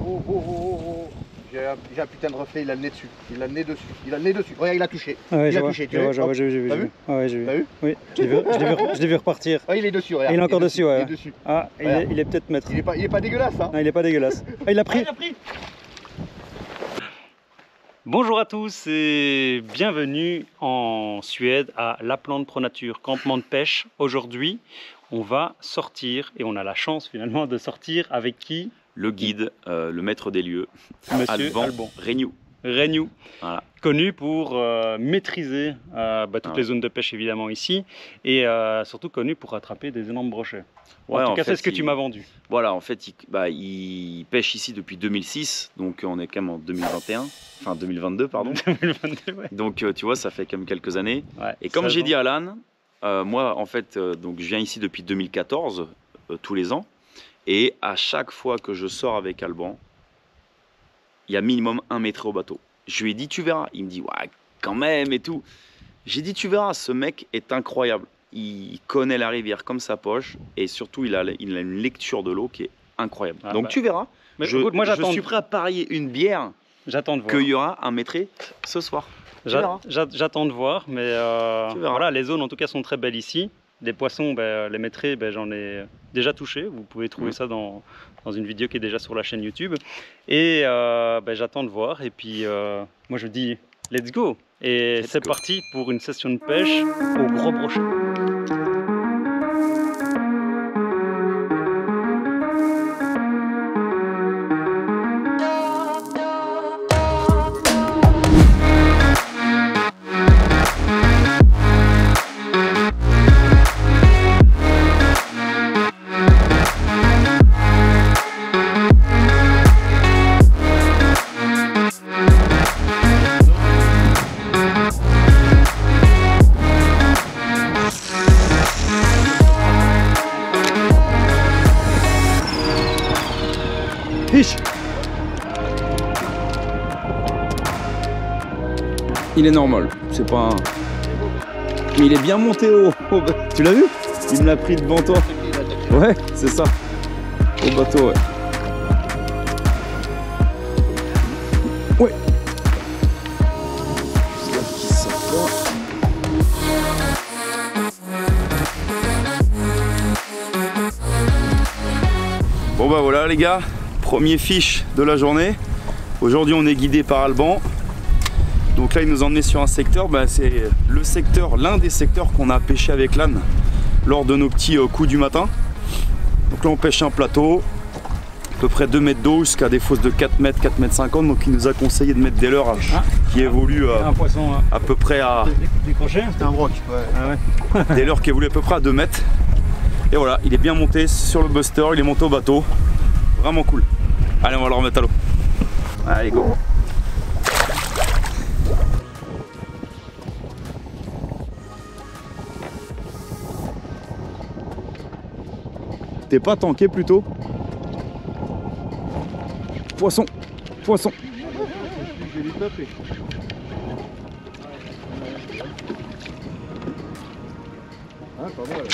oh, oh, oh, oh. J'ai un putain de reflet, il a le nez dessus. Il a le nez dessus. Il a le nez dessus. Regarde, il a touché. Ah ouais, il a touché. J'ai vu. T'as vu? Ah ouais, j'ai vu. T'as vu? Oui, je l'ai vu repartir. Ah, il est dessus, regarde. Il est encore dessus, ouais. Il est dessus. Ah, il est peut-être maître. Il est pas dégueulasse, hein? Ah, il est pas dégueulasse. Ah, il a pris. Bonjour à tous et bienvenue en Suède à Lapland Pro Nature, campement de pêche. Aujourd'hui, on va sortir et on a la chance finalement de sortir avec qui? Le guide, le maître des lieux, Monsieur Alban Renew. Voilà. Connu pour maîtriser toutes les zones de pêche évidemment ici et surtout connu pour attraper des énormes brochets. Ouais, en tout cas, c'est ce que tu m'as vendu. Voilà, en fait, il pêche ici depuis 2006, donc on est quand même en 2021, enfin 2022, pardon. 2022, ouais. Donc tu vois, ça fait quand même quelques années. Ouais, et comme j'ai dit à Alan, moi en fait, donc, je viens ici depuis 2014, tous les ans, et à chaque fois que je sors avec Alban, il y a minimum un maître au bateau. Je lui ai dit, tu verras. Il me dit, ouais, quand même et tout. J'ai dit, tu verras, ce mec est incroyable. Il connaît la rivière comme sa poche et surtout, il a une lecture de l'eau qui est incroyable. Ah, donc tu verras. Mais je suis prêt à parier une bière qu'il y aura un maître ce soir. J'attends de voir, mais voilà, les zones en tout cas sont très belles ici. Des poissons, les maîtres, j'en ai déjà touché. Vous pouvez trouver ça dans une vidéo qui est déjà sur la chaîne YouTube. Et j'attends de voir. Et puis, moi, je dis, let's go. Et c'est parti pour une session de pêche au gros brochet. Il est normal, c'est pas un... Mais il est bien monté au... Tu l'as vu? Il me l'a pris devant toi. Ouais, c'est ça. Au bateau, ouais. Ouais. Bon bah voilà les gars, premier fiche de la journée. Aujourd'hui on est guidé par Alban. Donc là il nous a emmené sur un secteur, c'est le secteur, l'un des secteurs qu'on a pêché avec l'âne lors de nos petits coups du matin. Donc là on pêche un plateau, à peu près 2 mètres d'eau jusqu'à des fosses de 4 mètres, 4 mètres 50. Donc il nous a conseillé de mettre des leurres qui évoluent un poisson, à peu près à... Décroché. C'était un broc, ouais. Ah ouais. Des leurres qui évoluent à peu près à 2 mètres. Et voilà, il est bien monté sur le buster, il est monté au bateau. Vraiment cool. Allez, on va le remettre à l'eau. Allez, go. T'es pas tanké plutôt? Poisson, poisson. Je l'ai tapé. Ah, pas mal.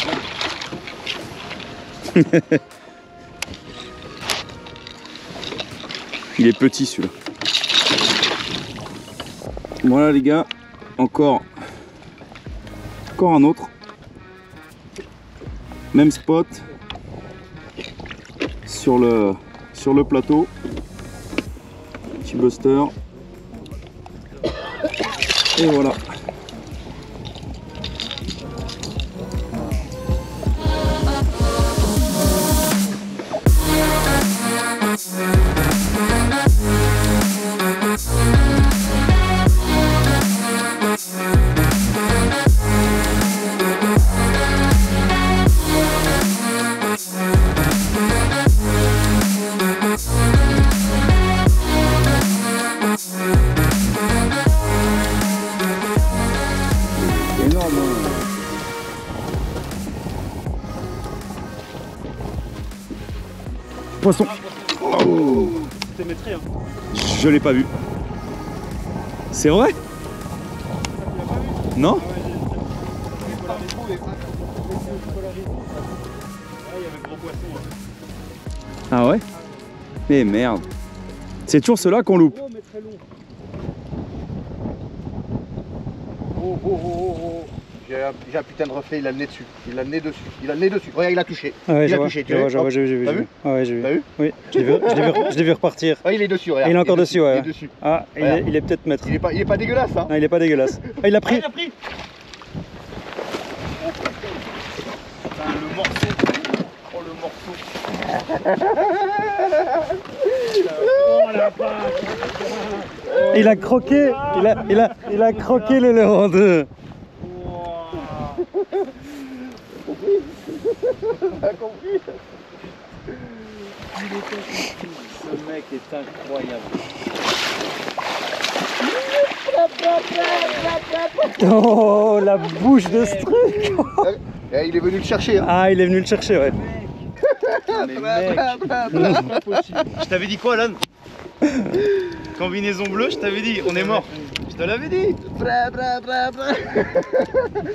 Il est petit celui-là. Voilà les gars, encore un autre. Même spot sur le plateau. Petit buster. Et voilà. Poisson. Oh. C'était maîtré, hein. Je l'ai pas vu. C'est vrai? Non? Il y avait gros poisson. Ah ouais? Mais merde. C'est toujours ceux-là qu'on loupe. Oh, mais très long. Oh, oh, oh, oh, oh. J'ai un putain de reflet, il a le nez dessus. Il a le nez dessus. Il a le nez dessus. Regarde, il a touché. Ah ouais, il a touché, tu vois. j'ai vu. T'as vu? Ah ouais, j'ai vu. T'as vu? Oui, je l'ai vu repartir. Ah, il est dessus, regarde. Il est encore dessus, ouais. Il est dessus. Ah, il est peut-être maître. Il est pas dégueulasse, hein. Ah, il est pas dégueulasse. Ah, il a pris. Ah, il a pris. Putain, le morceau. Oh, le morceau. Oh la vache. Il a croqué. Il a croqué l'éléphant en deux. T'as compris? Ce mec est incroyable. Oh, la bouche de ce truc. Eh, il est venu le chercher, hein. Ah, il est venu le chercher, ouais. Mais mec, je t'avais dit quoi, Alan? Combinaison bleue, je t'avais dit, on est mort. Je te l'avais dit.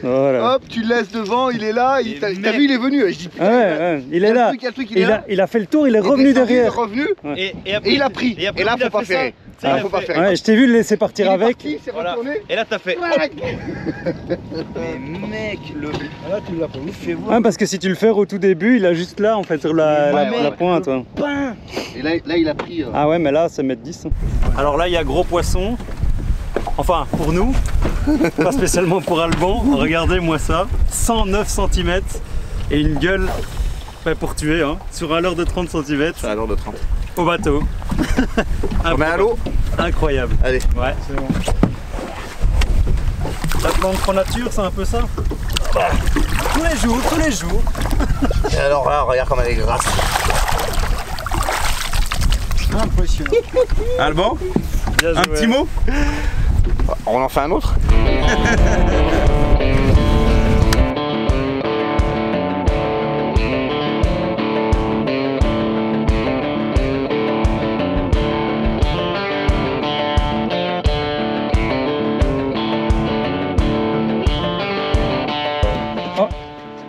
Voilà. Hop, tu le laisses devant, il est là. T'as vu, il est venu. Je dis putain, Ouais, il est là. Il a fait le tour, il est revenu derrière. Il est revenu Et et il a pris. Et là, faut pas faire. Faut pas faire. Ouais, je t'ai vu le laisser partir avec. Il s'est retourné. Et là, t'as fait. Mais mec, Là, tu l'as pas vu. fais voir. Ouais, parce que si tu le fais au tout début, il a juste là en fait sur la pointe. Ouais. Et là, il a pris. Ah ouais, mais là, c'est mètre 10. Alors là, il y a gros poisson. Enfin, pour nous, pas spécialement pour Alban. Regardez-moi ça, 109 cm et une gueule pour tuer, hein, sur un leurre de 30 cm. À l'heure de 30. Au bateau. On met à l'eau. Incroyable. Allez. Ouais, c'est bon. La plante en nature, c'est un peu ça. Tous les jours, tous les jours. Et alors là, regarde comme elle est grasse. Impressionnant. Alban, Bien un joué. petit mot? On en fait un autre?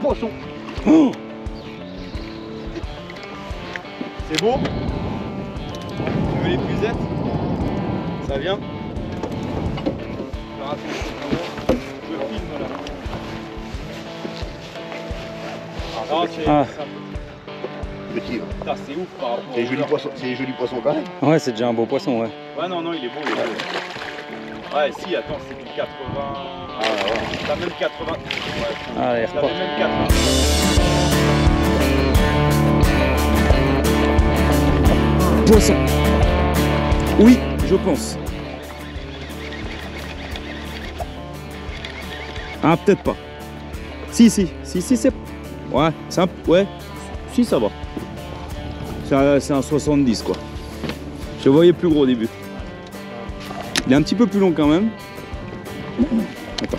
Poisson. Oh, C'est beau? Tu veux les puzettes? Ça vient? Je filme là. Ah, Ah. Petit. Putain, c'est ouf par rapport C'est au joli leurre. poisson. C'est joli poisson quand même. ouais, c'est déjà un beau poisson, ouais. Ouais, non, il est beau, il est beau. Ouais, si, attends, c'est du 80. Ah ouais. T'as même 80. Ouais, Allez, t'avais repart. même 80. Poisson. Oui, je pense. Ah, peut-être pas. Si, c'est. Ouais, c'est un. Ouais, si, ça va. C'est un 70, quoi. Je voyais plus gros au début. Il est un petit peu plus long quand même. Attends.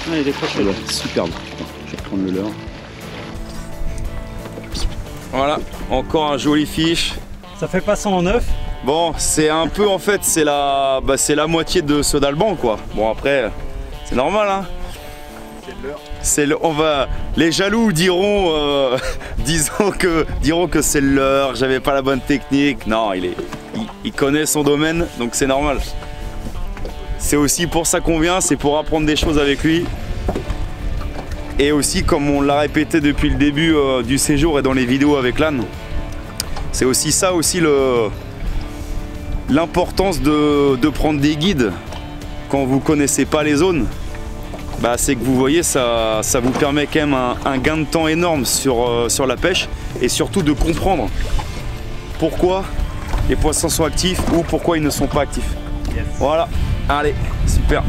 Ah, il est décroché. Voilà, superbe. Attends, je vais reprendre le leurre. Voilà, encore un joli fiche. Ça fait pas 109. Bon, c'est un peu en fait, c'est la moitié de ceux d'Alban, quoi. Bon, après, c'est normal, hein. C'est le, les jaloux diront, diront que c'est le leur, j'avais pas la bonne technique. Non, il connaît son domaine, donc c'est normal. C'est aussi pour ça qu'on vient, c'est pour apprendre des choses avec lui. Et aussi, comme on l'a répété depuis le début du séjour et dans les vidéos avec l'âne, c'est aussi ça aussi l'importance de prendre des guides quand vous connaissez pas les zones. Bah, c'est que vous voyez, ça vous permet quand même un gain de temps énorme sur la pêche et surtout de comprendre pourquoi les poissons sont actifs ou pourquoi ils ne sont pas actifs. Yes. Voilà, allez, super.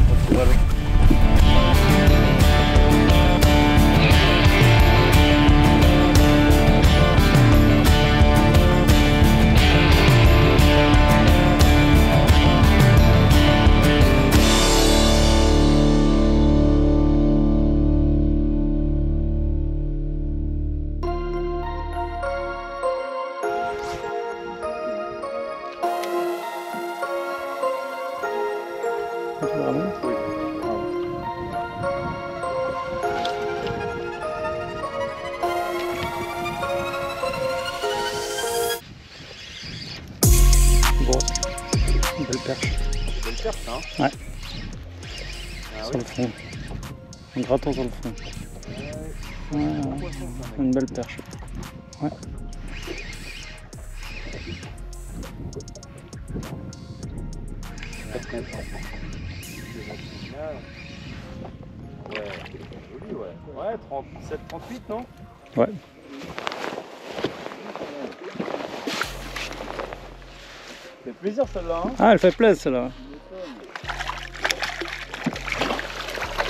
Hein. Ouais. Ah, Sur oui. le fond. En grattant sur le fond. Ouais, une belle perche. Ouais. Ouais, joli, ouais. Ouais, 37, 38, non? Ouais. Ça fait plaisir celle-là, hein? Ah, elle fait plaisir celle-là.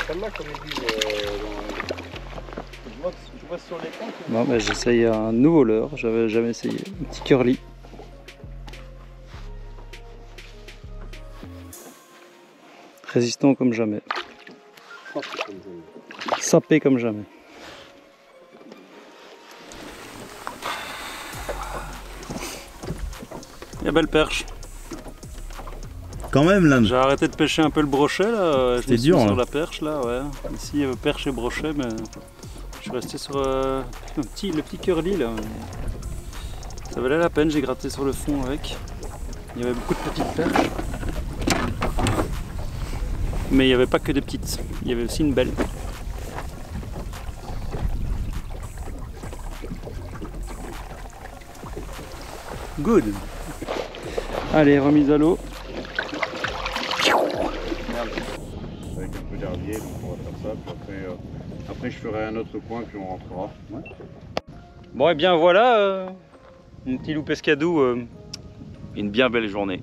Celle-là, comme ils disent, Je vois sur l'écran que... Bon, bah, j'essaye un nouveau leurre, j'avais jamais essayé. Un petit curly. Résistant comme jamais. Sapé comme jamais. Et belle perche. Quand même là. J'ai arrêté de pêcher un peu le brochet là. Je C'est me suis dur, mis sur hein. la perche là, ouais. Ici perche et brochet, mais je suis resté sur le petit curly là. Ça valait la peine, j'ai gratté sur le fond avec. Il y avait beaucoup de petites perches. Mais il n'y avait pas que des petites, il y avait aussi une belle. Good. Allez, remise à l'eau. avec un peu d'herbier, donc on va faire ça. Puis après je ferai un autre coin, puis on rentrera. Ouais. Bon, et bien voilà, mon petit loup pescadou. Une bien belle journée.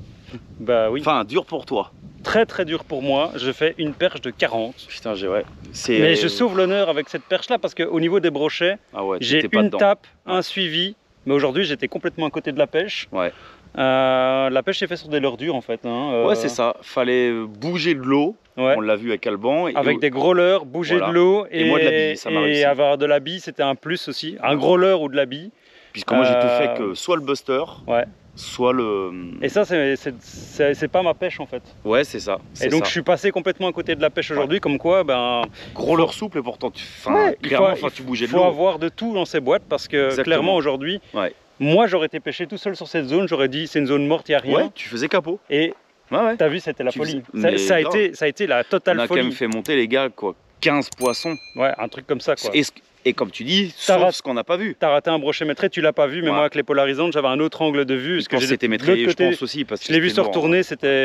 Bah oui. Enfin, dur pour toi. Très très dur pour moi. Je fais une perche de 40. Putain, ouais. C'est... Mais je sauve l'honneur avec cette perche là parce qu'au niveau des brochets, Ah ouais, j'ai t'étais pas une dedans. tape, Ouais. un suivi. Mais aujourd'hui, j'étais complètement à côté de la pêche. Ouais. La pêche est faite sur des leurres dures en fait. Hein. Ouais, c'est ça. Fallait bouger de l'eau. Ouais. On l'a vu avec Alban. Avec des gros leurres, bouger Voilà. de l'eau Et moi de la bille, ça m'a réussi. et avoir de la bille, c'était un plus aussi. Un gros leurre ou de la bille. Puisque moi j'ai tout fait que soit le buster, Ouais. soit le... Et ça, c'est pas ma pêche en fait. Ouais, c'est ça. Et donc ça. je suis passé complètement à côté de la pêche aujourd'hui, comme quoi, ben, Gros leurre souple et pourtant tu, ouais, clairement, il tu bougeais de faut l'eau. avoir de tout dans ces boîtes parce que Exactement. clairement aujourd'hui, Ouais. moi j'aurais été pêché tout seul sur cette zone, j'aurais dit c'est une zone morte, il n'y a rien. Ouais, tu faisais capot. Et Ouais, ouais. t'as vu, c'était la Tu folie. faisais- Ça, mais ça a été la On totale a quand folie. même fait monter les gars, quoi, 15 poissons. Ouais, un truc comme ça quoi. Et comme tu dis, T'as sauf rat- ce qu'on n'a pas vu. T'as raté un brochet métré, tu l'as pas vu, mais Ouais. moi avec les polarisantes, j'avais un autre angle de vue. Parce que c'était maîtrisé, je pense aussi. Parce que Je l'ai vu c'était se lourd, retourner,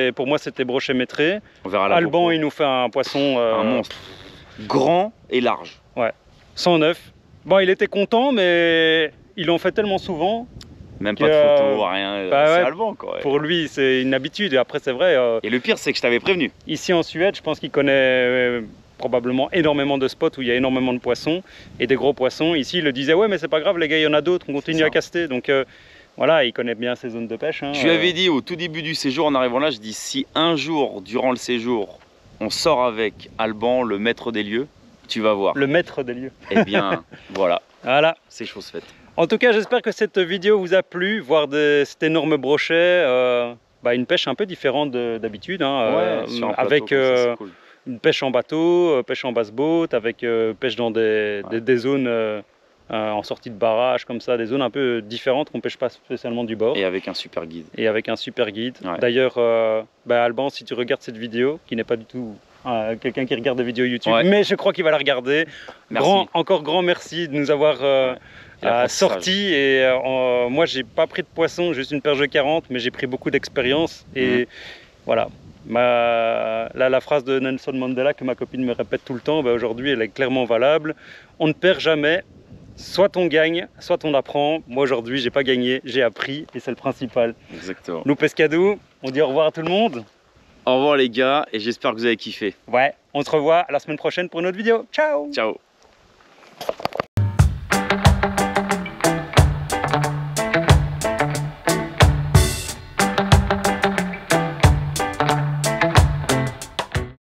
hein. pour moi c'était brochet métré. On verra la Alban, GoPro. il nous fait un poisson Un monstre. Grand et large. 109. Bon, il était content, mais ils l'ont fait tellement souvent. Même Que, pas de photo, rien. bah c'est ouais, Alban, quoi. Ouais. Pour lui, c'est une habitude. Et après, c'est vrai, Et le pire, c'est que je t'avais prévenu. ici en Suède, je pense qu'il connaît probablement énormément de spots où il y a énormément de poissons et des gros poissons. Ici, il le disait, ouais, mais c'est pas grave, les gars, il y en a d'autres, on continue ça. à caster. Donc voilà, il connaît bien ces zones de pêche. Hein, Je lui avais dit au tout début du séjour, en arrivant là, je dis si un jour, durant le séjour, on sort avec Alban, le maître des lieux, tu vas voir. Le maître des lieux. Eh bien, voilà, Voilà. c'est chose faite. En tout cas, j'espère que cette vidéo vous a plu, voir cet énorme brochet, une pêche un peu différente d'habitude, hein, sur un plateau avec comme ça, c'est cool. une pêche en bateau, pêche en basse-boat, avec pêche dans des zones en sortie de barrage, comme ça, des zones un peu différentes qu'on ne pêche pas spécialement du bord. Et avec un super guide. Et avec un super guide. Ouais. D'ailleurs, Alban, si tu regardes cette vidéo, qui n'est pas du tout quelqu'un qui regarde des vidéos YouTube, Ouais. mais je crois qu'il va la regarder, Merci. encore grand merci de nous avoir Et l'apprentissage. sorti. Et moi, j'ai pas pris de poisson, juste une perche de 40, mais j'ai pris beaucoup d'expérience. Et voilà. La phrase de Nelson Mandela que ma copine me répète tout le temps, aujourd'hui, elle est clairement valable. On ne perd jamais. Soit on gagne, soit on apprend. Moi aujourd'hui, j'ai pas gagné, j'ai appris et c'est le principal. Exactement. Loup pescadou, on dit au revoir à tout le monde. Au revoir les gars, et j'espère que vous avez kiffé. Ouais, on se revoit la semaine prochaine pour une autre vidéo. Ciao! Ciao.